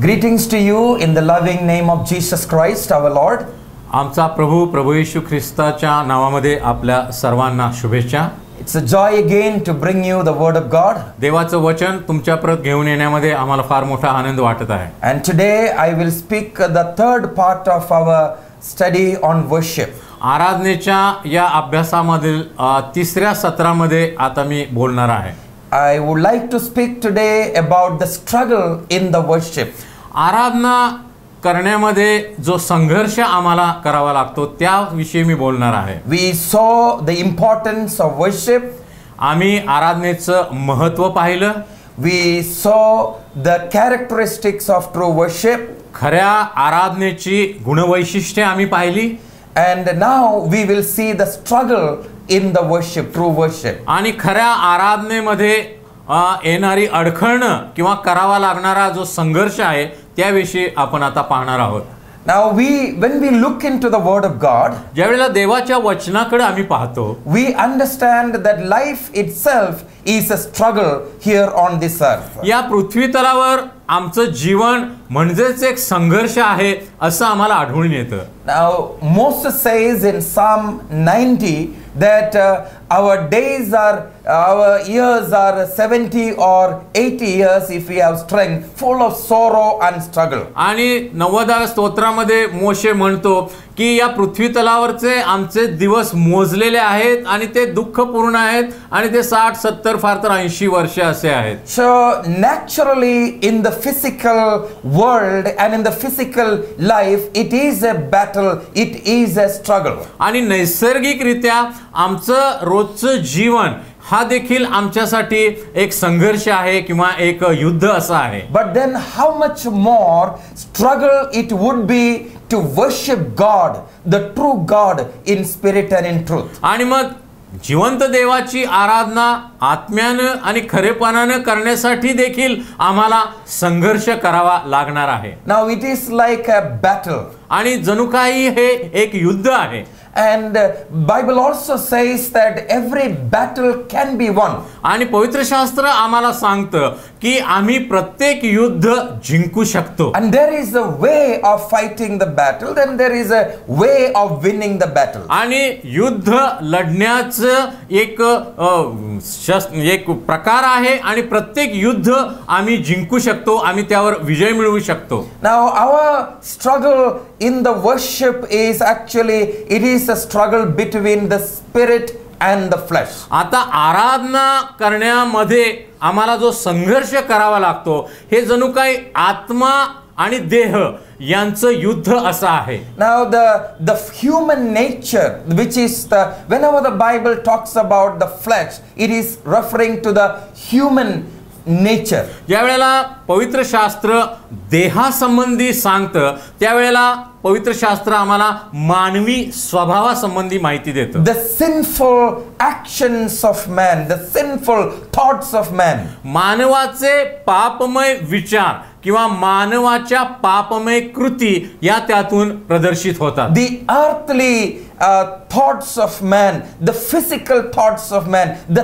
Greetings to you in the loving name of Jesus Christ our Lord. आमचा प्रभू येशू ख्रिस्ताच्या नावामध्ये आपल्या सर्वांना शुभेच्छा. It's a joy again to bring you the word of God. देवाचं वचन तुमच्यापर्यंत घेऊन येण्यामध्ये आम्हाला फार मोठा आनंद वाटत आहे. And today I will speak the third part of our study on worship. आराधनेच्या या अभ्यासामधील तिसऱ्या सत्रामध्ये आता मी बोलणार आहे. I would like to speak today about the struggle in the worship. आराधना करण्यामध्ये जो संघर्ष आम्हाला करावा लागतो त्याविषयी मी बोलणार आहे. We saw the importance of worship. आम्ही आराधनेचं महत्त्व पाहिलं. We saw the characteristics of true worship. खऱ्या आराधनेची गुणवैशिष्ट्ये आम्ही पाहिली. And now we will see the struggle in the worship, true worship. आणि खऱ्या आराधनेमध्ये येणारी अडखळणं किंवा करावा लागणारा जो संघर्ष आहे त्याविषयी आपण आता पाहणार आहोत. Now when we look into the word of God, ज्यावेळेला देवाच्या वचनाकडे आम्ही पाहतो, we understand that life itself is a struggle here on this earth. या पृथ्वी तलावर आमचं जीवन म्हणजेच एक संघर्ष आहे असं आम्हाला आढळून येतं. Now Moses says in Psalm 90 that our days are our years are 70 or 80 years if we have strength, full of sorrow and struggle. आणि 90व्या स्तोत्रामध्ये मोशे म्हणतो की या पृथ्वी तलावरचे आमचे दिवस मोजलेले आहेत आणि ते दुःखपूर्ण आहेत आणि ते 60 70 फार तर 80 वर्ष असे आहेत. So naturally in the physical world and in the physical life it is a battle, it is a struggle. आणि नैसर्गिकरित्या आमचं रोजचं जीवन हा देखील आमच्यासाठी एक संघर्ष आहे किंवा एक युद्ध असं आहे. But then how much more struggle it would be to worship God, the true God in spirit and in truth. आणि मग जिवंत देवाची आराधना आत्म्यानं आणि खरेपणानं करण्यासाठी देखील आम्हाला संघर्ष करावा लागणार आहे. Now it is like a battle. आणि जणू काही हे एक युद्ध आहे. And Bible also says that every battle can be won. आणि पवित्र शास्त्र आम्हाला सांगतं की आम्ही प्रत्येक युद्ध जिंकू शकतो. And there is a way of fighting the battle, then there is a way of winning the battle. आणि युद्ध लढण्याचं एक प्रकार आहे आणि प्रत्येक युद्ध आम्ही जिंकू शकतो, आम्ही त्यावर विजय मिळवू शकतो. Now our struggle in the worship is actually it is a struggle between the spirit and the flesh. आता आराधना करण्यामध्ये आम्हाला जो संघर्ष करावा लागतो हे जणू काही आत्मा आणि देह यांचं युद्ध असं आहे. Now the human nature, which is whenever the Bible talks about the flesh, it is referring to the human nature. ज्यावेळेला पवित्र शास्त्र देहासंबंधी सांगतं त्यावेळेला पवित्र शास्त्र आम्हाला मानवी स्वभावासंबंधी माहिती देतं. The sinful actions of man, the sinful thoughts of man. मानवाचे पापमय विचार किंवा मानवाच्या पापमय कृती या त्यातून प्रदर्शित होतात. The earthly thoughts of man, the physical thoughts of man, the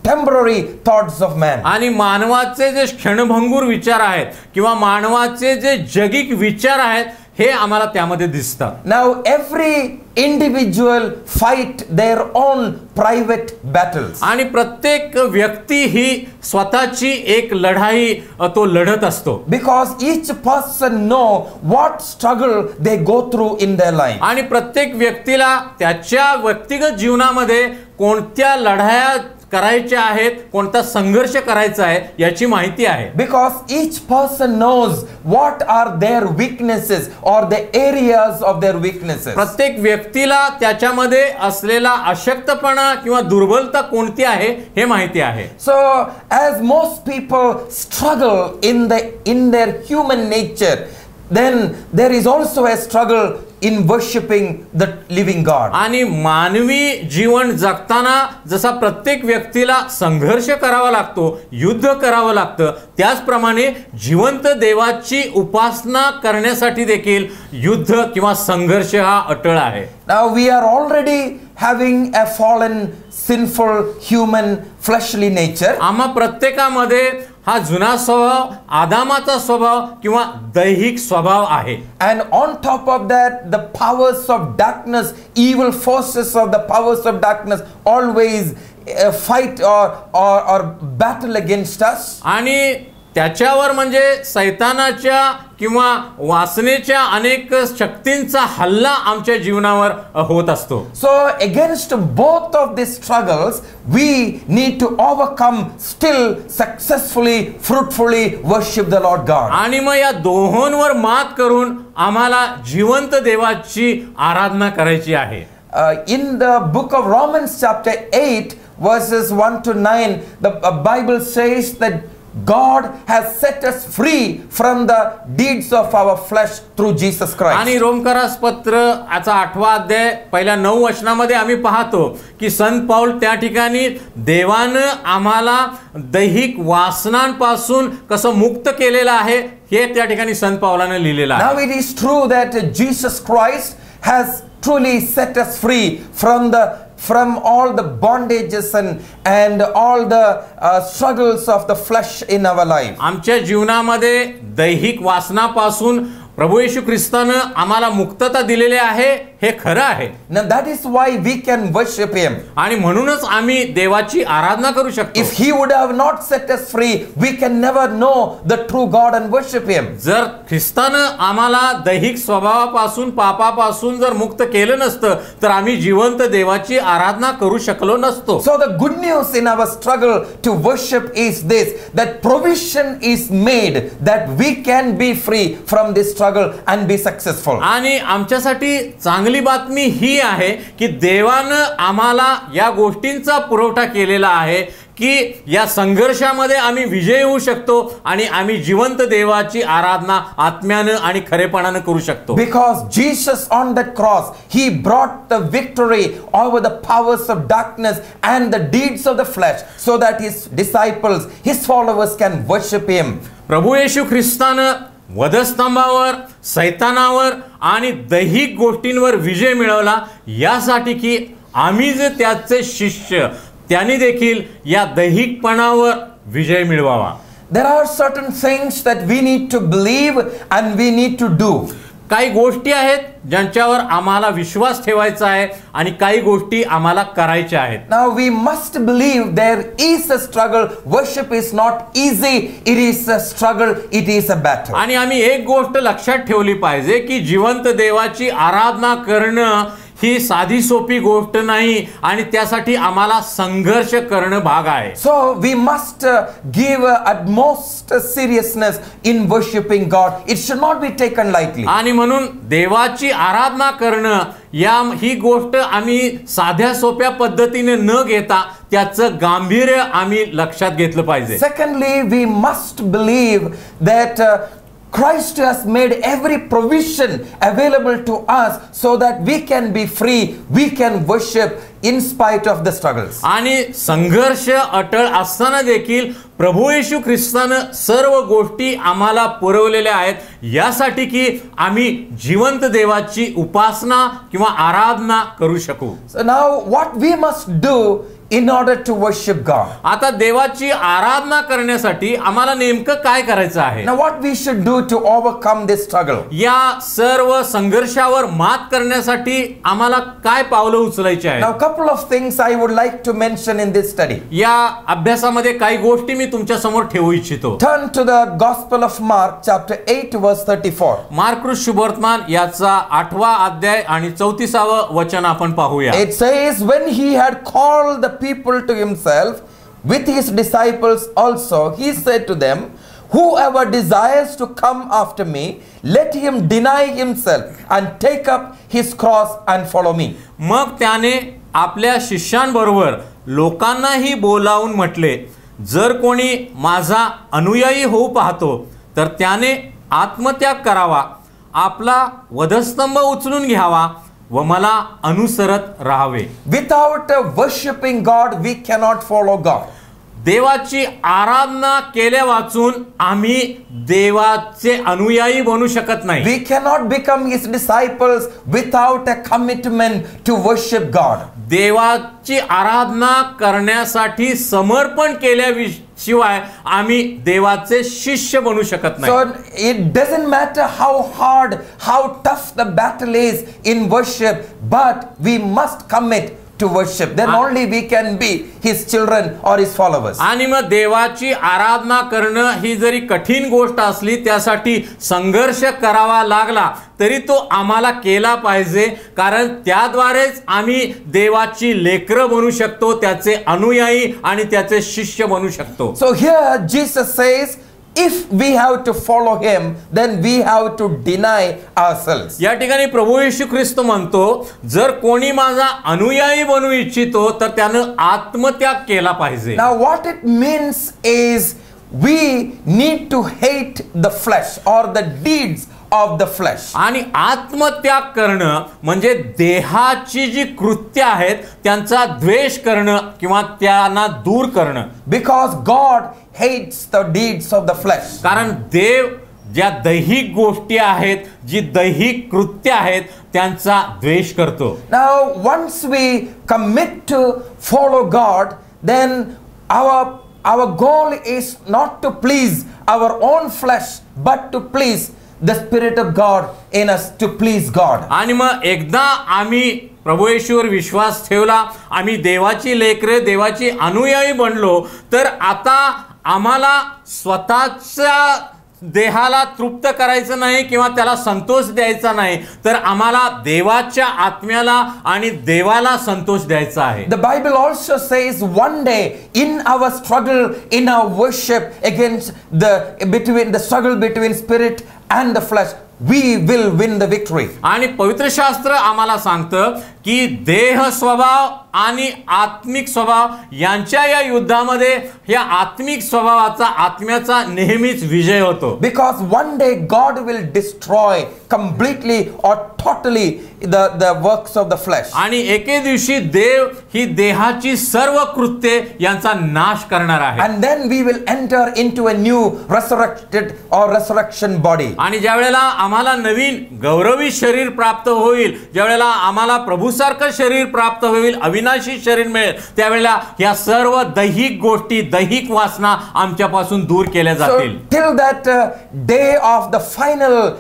temporary thoughts of man. आणि मानवाचे जे क्षणभंगूर विचार आहेत किंवा मानवाचे जे जगिक विचार आहेत हे आम्हाला त्यामध्ये दिसतात. Now every individual fight their own private battles. आणि प्रत्येक व्यक्ती ही स्वतःची एक लढाई तो लढत असतो. Because each person know what struggle they go through in their life. आणि प्रत्येक व्यक्तीला त्याच्या व्यक्तिगत जीवनामध्ये कोणत्या लढाया करायच्या आहेत, कोणता संघर्ष करायचा आहे याची माहिती आहे. Because each person knows what are their weaknesses or the areas of their weaknesses. प्रत्येक व्यक्तीला त्याच्यामध्ये असलेला अशक्तपणा किंवा दुर्बलता कोणती आहे हे माहिती आहे. So as most people struggle in their human nature, then there is also a struggle in worshiping the living God. आणि मानवी जीवन जगताना जसा प्रत्येक व्यक्तीला संघर्ष करावा लागतो, युद्ध करावं लागतं, त्याचप्रमाणे जिवंत देवाची उपासना करण्यासाठी देखील युद्ध किंवा संघर्ष हा अटळ आहे. Now we are already having a fallen, sinful, human, fleshly nature. आम्हा प्रत्येकामध्ये हा जुना स्वभाव, आदामाचा स्वभाव किंवा दैहिक स्वभाव आहे. And on top of that, the powers of darkness, evil forces of the powers of darkness always fight or battle against us. आणि त्याच्यावर म्हणजे सैतानाच्या किंवा वासनेच्या अनेक शक्तींचा हल्ला आमच्या जीवनावर होत असतो. So against both of these struggles, we need to overcome, still successfully, fruitfully worship the Lord God. आणि मग या दोहोंवर मात करून आम्हाला जिवंत देवाची आराधना करायची आहे. In the book of Romans chapter 8 verses 1 to 9, the Bible says that God has set us free from the deeds of our flesh through Jesus Christ. आणि रोमकरास पत्र याचा 8वा अध्याय पहिल्या 9 वचनामध्ये आम्ही पाहतो की संत पाऊल त्या ठिकाणी देवानं आम्हाला दैहिक वासनांपासून कसं मुक्त केलेलं आहे हे त्या ठिकाणी संत पाऊलाने लिहिलेलं आहे. Now it is true that Jesus Christ has truly set us free from all the bondages and all the struggles of the flesh in our life. आमच्या जीवनामध्ये दैहिक वासनापासून प्रभू येशू ख्रिस्तानं आम्हाला मुक्तता दिलेली आहे हे खरं आहे. Now that is why we can worship him. आणि म्हणूनच आम्ही देवाची आराधना करू शकतो. If he would have not set us free, we can never know the true God and worship him. जर ख्रिस्तानं आम्हाला दैहिक स्वभावापासून पापापासून जर मुक्त केलं नसतं तर आम्ही जिवंत देवाची आराधना करू शकलो नसतो. So the good news in our struggle to worship is this, that provision is made that we can be free from this struggle and be successful. आणि आमच्यासाठी चांगली बातमी ही आहे की देवानं आम्हाला या गोष्टींचा पुरवठा केलेला आहे की या संघर्षामध्ये आम्ही विजयी होऊ शकतो आणि आम्ही जिवंत देवाची आराधना आत्म्यानं आणि खरेपणानं करू शकतो. Because Jesus on that cross, he brought the victory over the powers of darkness and the deeds of the flesh, so that his disciples, his followers can worship him. प्रभू येशू ख्रिस्तानं वधस्तंभावर, सैतानावर आणि दैहिक गोष्टींवर विजय मिळवला यासाठी की आम्ही जे त्याचे शिष्य त्यांनी देखील या दैहिकपणावर विजय मिळवावा. There are certain things that we need to believe and we need to do. काही गोष्टी आहेत ज्यांच्यावर आम्हाला विश्वास ठेवायचा आहे आणि काही गोष्टी आम्हाला करायच्या आहेत. Now we must believe there is a struggle. Worship is not easy. It is a struggle. It is a battle. आणि आम्ही एक गोष्ट लक्षात ठेवली पाहिजे की जिवंत देवाची आराधना करणं ही साधी सोपी गोष्ट नाही आणि त्यासाठी आम्हाला संघर्ष करणं भाग आहे. So we must give utmost seriousness in worshiping God. It should not be taken lightly. आणि म्हणून देवाची आराधना करणं ही गोष्ट आम्ही साध्या सोप्या पद्धतीने न घेता त्याचं गांभीर्य आम्ही लक्षात घेतलं पाहिजे. Secondly, we must believe that Christ has made every provision available to us so that we can be free, we can worship in spite of the struggles. आणि संघर्ष अटळ असताना देखील प्रभू येशू ख्रिस्तानं सर्व गोष्टी आम्हाला पुरवलेल्या आहेत यासाठी की आम्ही जिवंत देवाची उपासना किंवा आराधना करू शकू. So now what we must do in order to worship God? आता देवाची आराधना करण्यासाठी आम्हाला नेमकं काय करायचं आहे? Now what we should do to overcome this struggle? या सर्व संघर्षावर मात करण्यासाठी आम्हाला काय पावलं उचलायची आहेत? Now couple of things I would like to mention in this study. या अभ्यासामध्ये काही गोष्टी मी तुमच्या समोर ठेवू इच्छितो. Turn to the Gospel of Mark chapter 8 verse 34. Mark शुभवर्तमान याचा 8वा अध्याय आणि 34व वचन आपण पाहूया. It says, when he had called the people to himself with his disciples also, he said to them, whoever desires to come after me, let him deny himself and take up his cross and follow me. मग त्याने आपल्या शिष्यांबरोबर लोकांनाही बोलावून म्हटले, जर कोणी माझा अनुयायी होऊ पाहतो तर त्याने आत्मत्याग करावा, आपला वधस्तंभ उचलून घ्यावा व मला अनुसरत राहावे. Without worshiping God, we cannot follow God. देवाची आराधना केल्या वाचून आम्ही देवाचे अनुयायी बनू शकत नाही. We cannot become his disciples without a commitment to worship God. देवाची आराधना करण्यासाठी समर्पण केल्याशिवाय आम्ही देवाचे शिष्य बनू शकत नाही. So it doesn't matter how hard, how tough the battle is in worship, but we must commit to worship. Then only we can be his children or his followers. आणि मग देवाची आराधना करणं ही जरी कठीण गोष्ट असली, त्यासाठी संघर्ष करावा लागला तरी तो आम्हाला केला पाहिजे, कारण त्याद्वारेच आम्ही देवाची लेकरं बनू शकतो, त्याचे अनुयायी आणि त्याचे शिष्य बनू शकतो. So here Jesus says, if we have to follow him, then we have to deny ourselves. या ठिकाणी प्रभू येशू ख्रिस्त म्हणतो, जर कोणी माझा अनुयायी बनू इच्छितो तर त्यानं आत्मत्याग केला पाहिजे. Now what it means is we need to hate the flesh or the deeds of the flesh. आणि आत्मत्याग करणं म्हणजे देहाची जी कृत्य आहेत त्यांचा द्वेष करणं किंवा त्यांना दूर करणं. Because God hates the deeds of the flesh. कारण देव ज्या दैहिक गोष्टी आहेत, जी दैहिक कृत्य आहेत त्यांचा द्वेष करतो. Now once we commit to follow God, then our goal is not to please our own flesh, but to please the Spirit of God in us, to please God. आणि मग एकदा आम्ही प्रभू येशूवर विश्वास ठेवला, आम्ही देवाची लेकरे, देवाची अनुयायी बनलो, तर आता आम्हाला स्वतःच्या देहाला तृप्त करायचं नाही किंवा त्याला संतोष द्यायचा नाही, तर आम्हाला देवाच्या आत्म्याला आणि देवाला संतोष द्यायचा आहे. The Bible also says one day in our struggle, in our worship against the struggle between spirit and the flesh, we will win the victory. आणि पवित्र शास्त्र आम्हाला सांगतं की देह स्वभाव आणि आत्मिक स्वभाव यांच्या या युद्धामध्ये या आत्मिक स्वभावाचा, आत्म्याचा नेहमीच विजय होतो. Because one day God will destroy completely or totally the works of the flesh. आणि एके दिवशी देव ही देहाची सर्व कृत्ये यांचा नाश करणार आहे. And then we will enter into a new resurrected or resurrection body. आणि ज्या वेळेला आम्हाला नवीन गौरवी शरीर प्राप्त होईल, ज्या वेळेला आम्हाला प्रभूसारखं शरीर प्राप्त होईल, अविनाशी शरीर मिळेल, त्यावेळेला या सर्व दैहिक गोष्टी, दैहिक वासना आमच्यापासून दूर केल्या So जातील. till that day of the final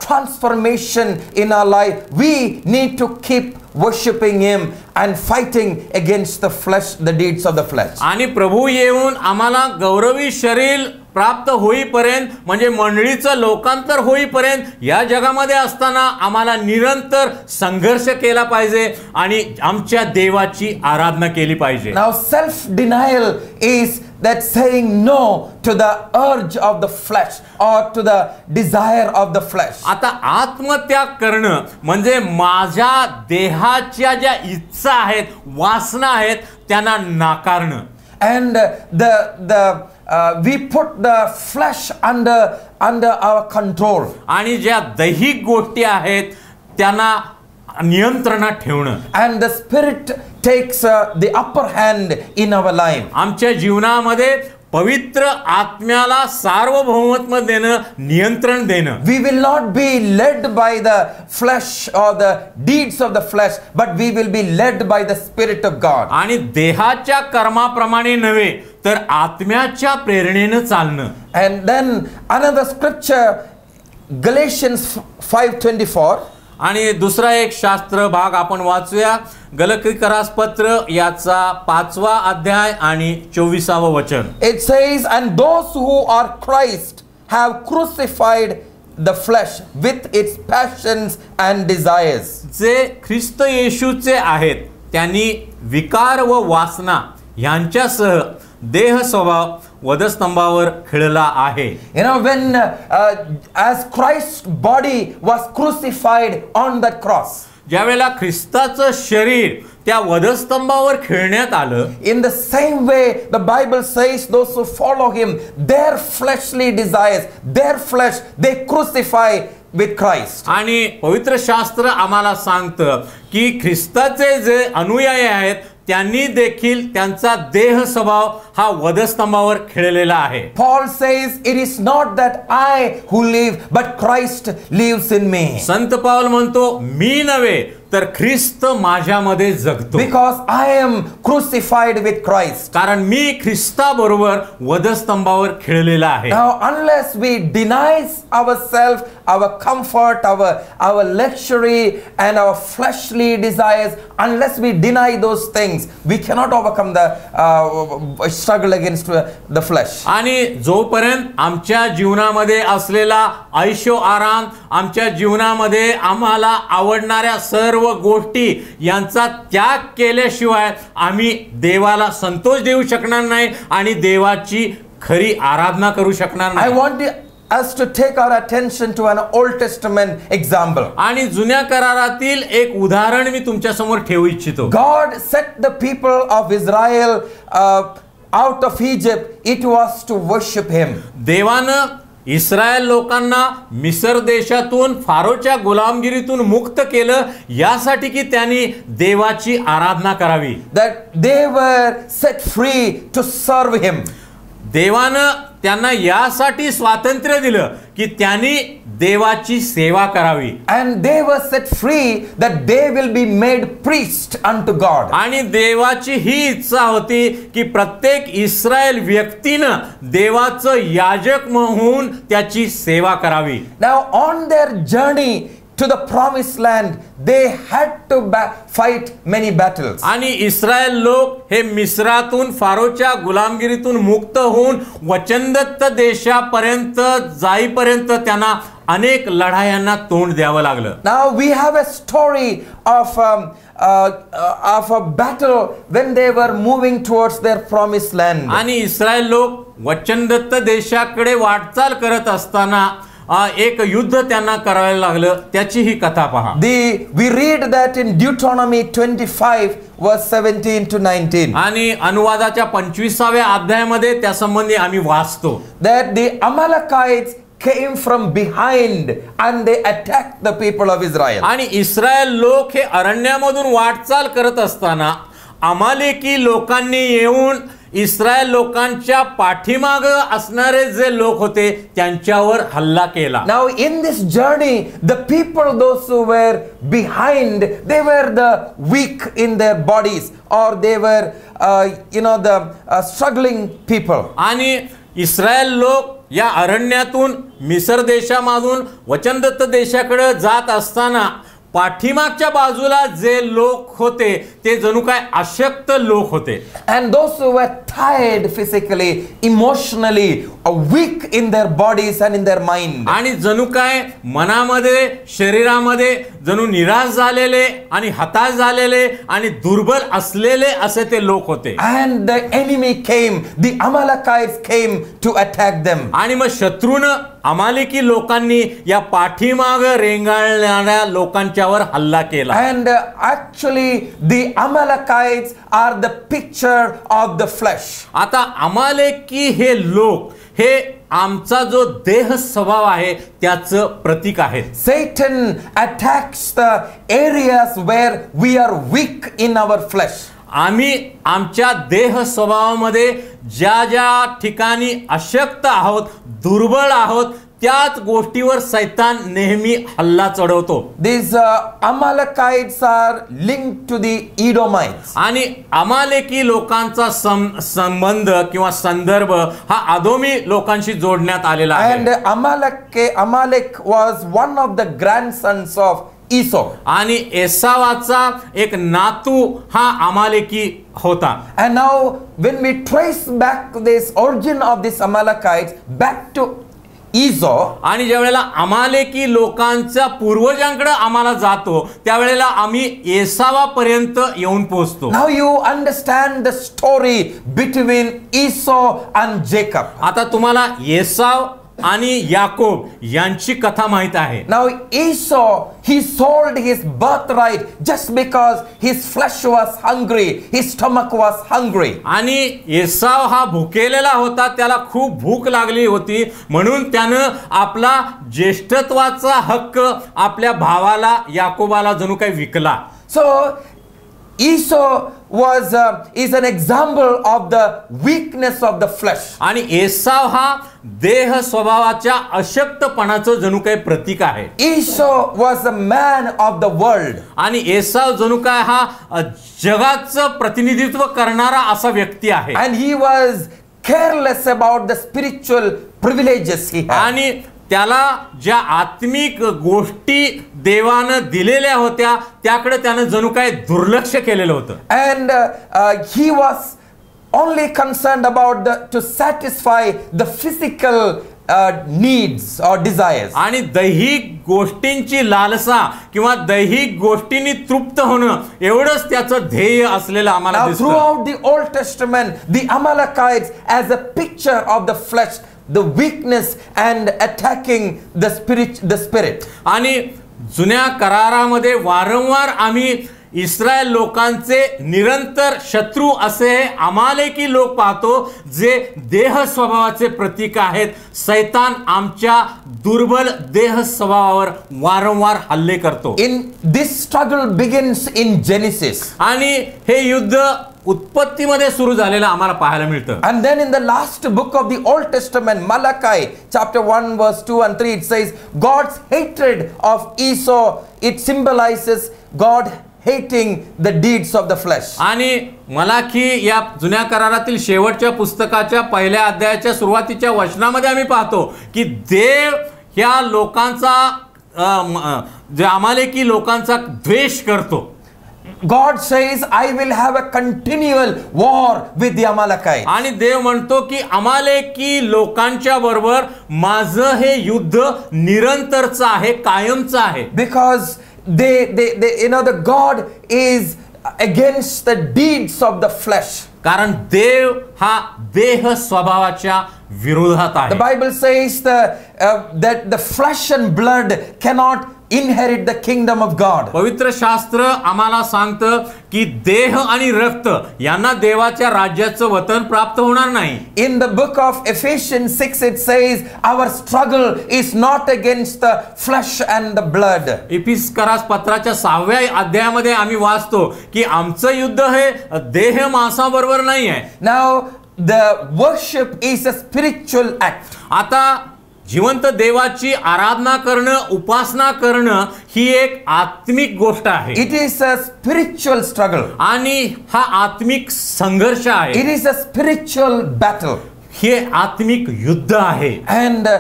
transformation in our life, we need to keep worshiping him and fighting against the flesh, the deeds of the flesh. आणि प्रभू येऊन आम्हाला गौरवी शरीर प्राप्त होईपर्यंत, म्हणजे मंडळीचं लोकांतर होईपर्यंत या जगामध्ये असताना आम्हाला निरंतर संघर्ष केला पाहिजे आणि आमच्या देवाची आराधना केली पाहिजे. Now self denial is that saying no to the urge of the flesh or to the desire of the flesh. आता आत्मत्याग करणं म्हणजे माझ्या देहाच्या ज्या इच्छा आहेत, वासना आहेत त्यांना नाकारणं. And we put the flesh under our control. आणि ज्या दैहिक गोष्टी आहेत त्यांना नियंत्रणात ठेवणं. And the spirit takes the upper hand in our life. आमच्या जीवनामध्ये पवित्र आत्म्याला सार्वभौमत्व देणं, नियंत्रण देणं. We will not be led by the flesh or the deeds of the flesh, but we will be led by the Spirit of God. आणि देहाच्या कर्माप्रमाणे नव्हे तर आत्म्याच्या प्रेरणेनं चालणं. And then another scripture, Galatians 5:24. आणि दुसरा एक शास्त्र भाग आपण वाचूया, गलतीकरास पत्र याचा 5वा अध्याय आणि 24वा वचन. It says, and those who are Christ have crucified the flesh with its passions and desires. जे ख्रिस्त येशूचे आहेत त्यांनी विकार व वासना यांच्यासह देह स्वभाव वधस्तंभावर खिळला आहे. You know, when as Christ's body was crucified on that cross, ज्यावेळेला ख्रिस्ताचं शरीर त्या वधस्तंभावर खिळण्यात आलं, in the same way the Bible says those who follow him, their fleshly desires, their flesh, they crucify with Christ. आणि पवित्र शास्त्र आम्हाला सांगतं की ख्रिस्ताचे जे अनुयायी आहेत त्यांनी देखील त्यांचा देह स्वभाव हा वधस्तंभावर खेळलेला आहे. Paul says, it is not that I who live, but Christ lives in me. संत पाऊल म्हणतो, मी नव्हे तर ख्रिस्त माझ्यामध्ये जगतो. Because I am crucified with Christ. कारण मी ख्रिस्ताबरोबर वधस्तंभावर खेळलेला आहे. Now, unless we deny ourselves, our comfort, our luxury, and our fleshly desires, unless we deny those things, we cannot overcome the struggle against the flesh. आणि जोपर्यंत आमच्या जीवनामध्ये असलेला ऐशो आराम, आमच्या जीवनामध्ये आम्हाला आवडणाऱ्या सर्व गोष्टी यांचा त्याग केल्याशिवाय आम्ही देवाला संतोष देऊ शकणार नाही आणि देवाची खरी आराधना करू शकणार I नाही. want us to take our attention to an Old Testament example. आणि जुन्या करारातील एक उदाहरण मी तुमच्या समोर ठेवू इच्छितो. God set the people of Israel out of Egypt. It was to worship Him. देवानं इस्रायल लोकांना मिस्र देशातून फारोच्या गुलामगिरीतून मुक्त केलं यासाठी की त्यांनी देवाची आराधना करावी. That they were set free to serve Him. देवानं त्यांना यासाठी स्वातंत्र्य दिलं की त्यांनी देवाची सेवा करावी. And they were set free that they will be made priest unto God. आणि देवाची ही इच्छा होती की प्रत्येक इस्रायल व्यक्तीनं देवाचं याजक म्हणून त्याची सेवा करावी. Now on their journey to the promised land, they had to fight many battles. आणि इस्रायल लोक हे मिस्रातून फारोच्या गुलामगिरीतून मुक्त होऊन वचनदत्त देशापर्यंत जाईपर्यंत त्यांना अनेक लढायांना तोंड द्यावं लागलं. Now we have a story of a battle when they were moving towards their promised land. आणि इस्रायल लोक वचनदत्त देशाकडे वाटचाल करत असताना एक युद्ध त्यांना करायला लागलं. त्याची ही कथा पहा. We read that in Deuteronomy 25 verse 17 to 19. आणि अनुवादाच्या 25व्या अध्यायामध्ये त्या संबंधी आम्ही वाचतो That the Amalekites came from behind and they attacked the people of Israel. आणि इस्रायल लोक हे अरण्यामधून वाटचाल करत असताना अमालेकी लोकांनी येऊन इस्रायल लोकांच्या पाठीमाग असणारे जे लोक होते त्यांच्यावर हल्ला केला. Now in this journey, the people, those who were behind, they were the weak in their bodies, or they were the struggling people. आणि इस्रायल लोक या अरण्यातून मिस्र देशामधून वचनदत्त देशाकडे जात असताना पाठीमागच्या बाजूला जे लोक होते ते जणू काय अशक्त लोक होते. And those who were tired physically, emotionally, weak in their bodies and in their mind. आणि जणू काय मनामध्ये शरीरामध्ये जणू निराश झालेले आणि हताश झालेले आणि दुर्बल असलेले असे ते लोक होते. And the enemy came, the Amalekites came to attack them. आणि मग शत्रूनं अमालेकी लोकांनी या पाठीमाग रेंगाळणाऱ्या लोकांच्यावर हल्ला केला. And actually the Amalekites are the picture of the flesh. आता अमालेकी हे लोक हे आमचा जो देह स्वभाव आहे त्याचं प्रतीक आहे. Satan attacks the areas where we are weak in our flesh. आम्ही आमच्या देह स्वभावामध्ये ज्या ज्या ठिकाणी अशक्त आहोत, दुर्बळ आहोत, त्याच गोष्टीवर सैतान नेहमी हल्ला चढवतो. These Amalekites are linked to the Edomites. आणि अमालेकी लोकांचा संबंध किंवा संदर्भ हा अदोमी लोकांशी जोडण्यात आलेला आहे. And Amalek was one of the grandsons of Esau. आणि एसावाचा एक नातू हा अमालेकी होता. And now when we trace back this origin of these Amalekites back to Esau, आणि ज्या वेळेला अमालेकी लोकांच्या पूर्वजांकडे आम्हाला जातो त्यावेळेला आम्ही एसावापर्यंत येऊन पोहोचतो. now you understand the story between Esau and Jacob. आता तुम्हाला एसाव आणि याकोब यांची कथा माहित आहे. Now Esau, he sold his birthright just because his flesh was hungry, his stomach was hungry. आणि एसाव हा भुकेलेला होता, त्याला खूप भूक लागली होती, म्हणून त्यानं आपला ज्येष्ठत्वाचा हक्क आपल्या भावाला याकोबाला जणू काही विकला. So Esau is an example of the weakness of the flesh. आणि एसाव हा देह स्वभावाच्या अशक्तपणाचं जणू काही प्रतीक आहे. Esau was a man of the world. आणि एसाव जणू काय हा जगाचं प्रतिनिधित्व करणारा असा व्यक्ती आहे. And he was careless about the spiritual privileges he had. आणि त्याला ज्या आत्मिक गोष्टी देवानं दिलेल्या होत्या त्याकडे त्यानं जणू काय दुर्लक्ष केलेलं होतं. And he was only concerned about to satisfy the physical needs or desires. आणि दैहिक गोष्टींची लालसा किंवा दैहिक गोष्टींनी तृप्त होणं एवढंच त्याचं ध्येय असलेलं आम्हाला Now दिसतं. throughout the Old Testament, the Amalekites as a picture of the flesh, the weakness and attacking the spirit. आणि जुन्या करारामध्ये वारंवार आम्ही इस्रायल लोकांचे निरंतर शत्रू असे अमालेकी लोक पाहतो जे देह स्वभावाचे प्रतीक आहेत. सैतान आमच्या दुर्बल देह स्वभावावर वारंवार हल्ले करतो. In this struggle begins in Genesis. आणि हे युद्ध उत्पत्तीमध्ये सुरू झालेलं आम्हाला पाहायला मिळतं. And then in the last book of the Old Testament, Malachi chapter 1 verse 2 and 3, it says God's hatred of Esau, it symbolizes God hating the deeds of the flesh. आणि मलाकी या जुन्या करारातील शेवटच्या पुस्तकाच्या पहिल्या अध्यायाच्या सुरुवातीच्या वचनामध्ये आम्ही पाहतो की देव या लोकांचा जे अमालेकी लोकांचा द्वेष करतो. God says, I will have a continual war with the Amalekites. आणि देव म्हणतो की अमालेकी लोकांच्या बरोबर माझं हे युद्ध निरंतरचं आहे, कायमचं आहे. Because the God is against the deeds of the flesh. कारण देव हा देह स्वभावाच्या विरोधात आहे. The Bible says that the flesh and blood cannot inherit the kingdom of God. पवित्र शास्त्र आम्हाला सांगतं की देह आणि रक्त यांना देवाच्या राज्याचं वतन प्राप्त होणार नाही. In the book of Ephesians 6 it says our struggle is not against the flesh and the blood. इफिसकरास पत्राच्या 6व्या अध्यायामध्ये आम्ही वाचतो की आमचं युद्ध हे देह मांसाबरोबर नाही आहे. Now the worship is a spiritual act. आता जिवंत देवाची आराधना करणं, उपासना करणं ही एक आत्मिक गोष्ट आहे. It is a spiritual struggle. आणि हा आत्मिक संघर्ष आहे. It is a spiritual battle. हे आत्मिक युद्ध आहे. And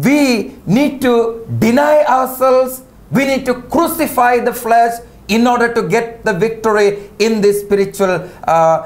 we need to deny ourselves. We need to crucify the flesh in order to get the victory in this spiritual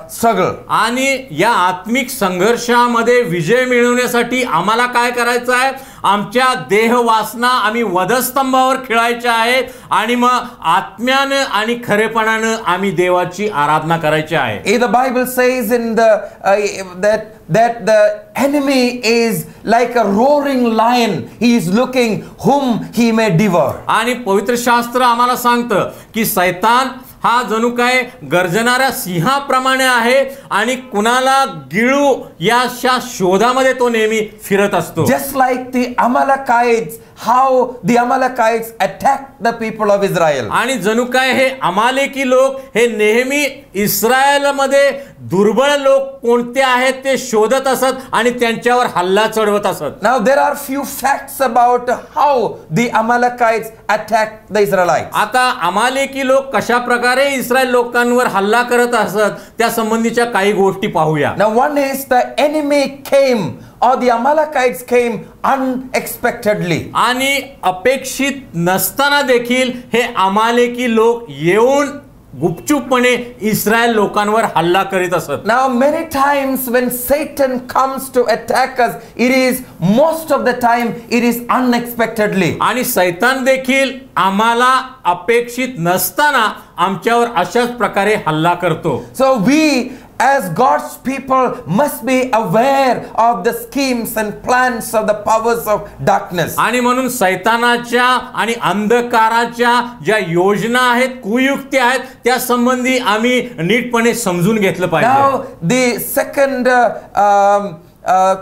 struggle. आणि या आत्मिक संघर्षामध्ये विजय मिळवण्यासाठी आम्हाला काय करायचं आहे? आमच्या देह वासना आम्ही वधस्तंभावर खेळायच्या आहेत आणि मग आत्म्यानं आणि खरेपणानं आम्ही देवाची आराधना करायची आहे. The Bible says in that the enemy is like a roaring lion. He is looking whom he may devour. आणि पवित्र शास्त्र आम्हाला सांगतं की सैतान हा जणू काय गर्जणाऱ्या सिंहाप्रमाणे आहे आणि कुणाला गिळू याच्या शोधामध्ये तो नेहमी फिरत असतो. Just like the Amalekites, how the Amalekites attacked the people of Israel. आणि जणू काय हे अमालेकी लोक हे नेहमी इस्रायलमध्ये दुर्बळ लोक कोणते आहेत ते शोधत असत आणि त्यांच्यावर हल्ला चढवत असत. Now there are few facts about how the Amalekites attacked the Israelites. आता अमालेकी लोक कशा प्रकारे इस्रायल लोकांवर हल्ला करत असत त्या संबंधीच्या काही गोष्टी पाहूया. Now one is the enemy came or the Amalekites came unexpectedly. आणि अपेक्षित नसताना देखील हे अमालेकी लोक येऊन गुपचूपपणे इस्रायल लोकांवर हल्ला करीत असत. Now many times when Satan comes to attack us, it is most of the time it is unexpectedly. आणि सैतान देखील आम्हाला अपेक्षित नसताना आमच्यावर अशाच प्रकारे हल्ला करतो. So we as God's people must be aware of the schemes and plans of the powers of darkness. आणि म्हणून सैतानाच्या आणि अंधकाराच्या ज्या योजना आहेत, कुयुक्ती आहेत त्या संबंधी आम्ही नीटपणे समजून घेतलं पाहिजे. Now the second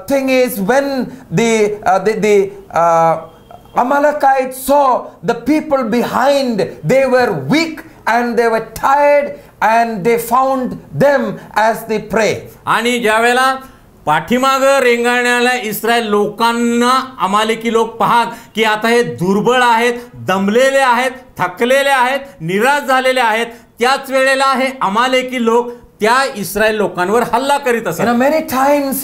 thing is when the Amalekites saw the people behind, they were weak and they were tired and they found them as they pray. आणि ज्या वेळेला पाठीमाग रेंगाळण्याला इस्रायल लोकांना अमालेकी लोक पाहत की आता हे दुर्बळ आहेत, दमलेले आहेत, थकलेले आहेत, निराश झालेले आहेत, त्याच वेळेला हे अमालेकी लोक त्या इस्रायल लोकांवर हल्ला करीत असतात. Many times,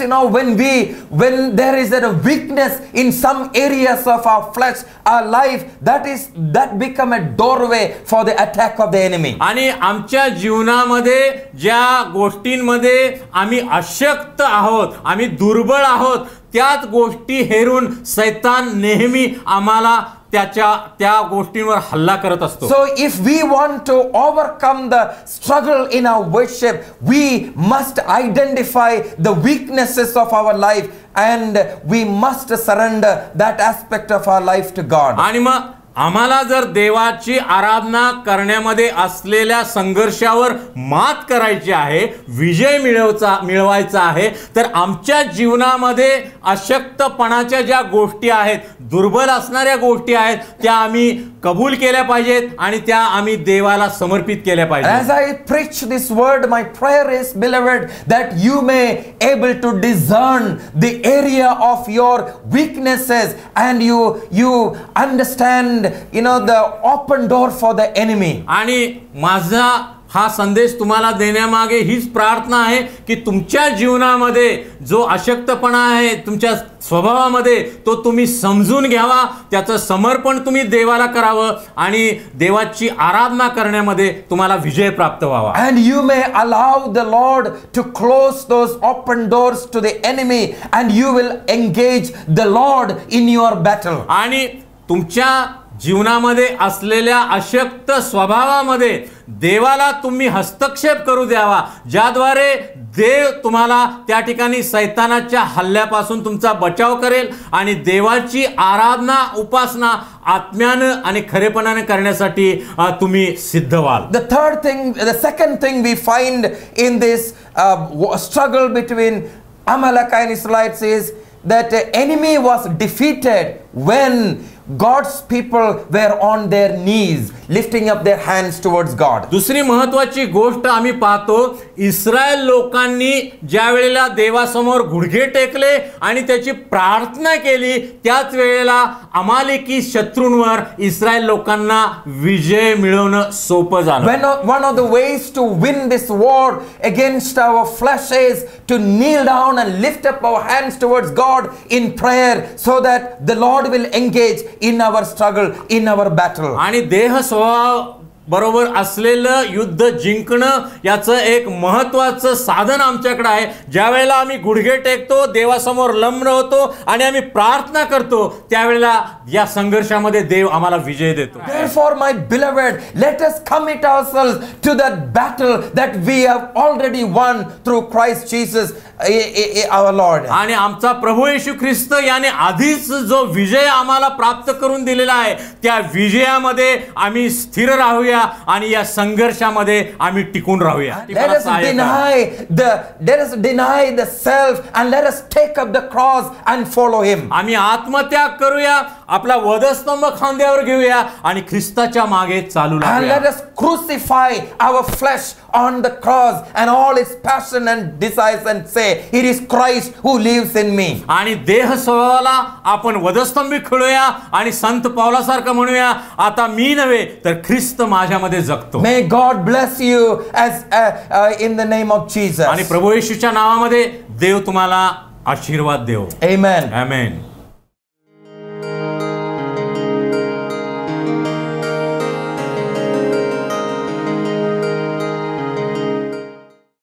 when there is a weakness in some areas of our flesh, our life, that become a doorway for the attack of the enemy. आणि आमच्या जीवनामध्ये ज्या गोष्टींमध्ये आम्ही अशक्त आहोत, आम्ही दुर्बळ आहोत, त्याच गोष्टी हेरून सैतान नेहमी आम्हाला त्या गोष्टींवर हल्ला करत असतो. So if we want to overcome the struggle in our worship, we must identify the weaknesses of our life and we must surrender that aspect of our life to God. आणि मग आम्हाला जर देवाची आराधना करण्यामध्ये असलेल्या संघर्षावर मात करायची आहे, विजय मिळवायचा आहे, तर आमच्या जीवनामध्ये अशक्तपणाच्या ज्या गोष्टी आहेत, दुर्बल असणाऱ्या गोष्टी आहेत, त्या आम्ही कबूल केल्या पाहिजेत आणि त्या आम्ही देवाला समर्पित केल्या पाहिजेत. As I preach this word, my prayer is, beloved, that you may able to discern the area of your weaknesses and you understand the open door for the enemy. आणि माझा हा संदेश तुम्हाला देण्यामागे हीच प्रार्थना आहे की तुमच्या जीवनामध्ये जो अशक्तपणा आहे तुमच्या स्वभावामध्ये तो तुम्ही समजून घ्यावा, त्याचं समर्पण तुम्ही देवाला करावं आणि देवाची आराधना करण्यामध्ये तुम्हाला विजय प्राप्त व्हावा. And you may allow the Lord to close those open doors to the enemy and you will engage the Lord in your battle. आणि तुमच्या जीवनामध्ये असलेल्या अशक्त स्वभावामध्ये देवाला तुम्ही हस्तक्षेप करू द्यावा, ज्याद्वारे देव तुम्हाला त्या ठिकाणी सैतानाच्या हल्ल्यापासून तुमचा बचाव करेल आणि देवाची आराधना उपासना आत्म्यानं आणि खरेपणाने करण्यासाठी तुम्ही सिद्ध व्हाल. The second thing we find in this struggle between Amalek and Israelites is that the enemy was defeated when God's people were on their knees lifting up their hands towards God. दुसरी महत्वाची गोष्ट आम्ही पाहतो, Israel लोकांनी ज्या वेळेला देवासमोर गुडघे टेकले आणि त्याची प्रार्थना केली, त्याच वेळेला अमालेकी शत्रूंवर इस्रायल लोकांना विजय मिळवणं सोपं झालं. One of the ways to win this war against our flesh is to kneel down and lift up our hands towards God in prayer so that the Lord will engage in our struggle, in our battle. आणि देह स्वभाव बरोबर असलेलं युद्ध जिंकणं याचं एक महत्वाचं साधन आमच्याकडे आहे. ज्या वेळेला आम्ही गुडघे टेकतो, देवासमोर नम्र होतो आणि आम्ही प्रार्थना करतो, त्यावेळेला या संघर्षामध्ये देव आम्हाला विजय देतो. Therefore, my beloved, let us commit ourselves to that battle that we have already won through Christ Jesus our Lord. आणि आमचा प्रभू येशू ख्रिस्त याने आधीच जो विजय आम्हाला प्राप्त करून दिलेला आहे, त्या विजयामध्ये आम्ही स्थिर राहूया आणि या संघर्षामध्ये आम्ही टिकून राहूया. Let us deny the self and let us take up the cross and follow him. आम्ही आत्मत्याग करूया, आपला वधस्तंभ खांद्यावर घेऊया आणि ख्रिस्ताच्या मागे चालू And लागूया. let us crucify our flesh on the cross and all its passion and desires and say, it is Christ who lives in me. आणि देह स्वभावाला आपण वधस्तंभी खिळूया आणि संत पौलासारखं म्हणूया, आता मी नव्हे तर ख्रिस्त माझ्यामध्ये जगतो. May God bless you as in the name of Jesus. आणि प्रभू येशूच्या नावामध्ये देव तुम्हाला आशीर्वाद देव. Amen. आमेन.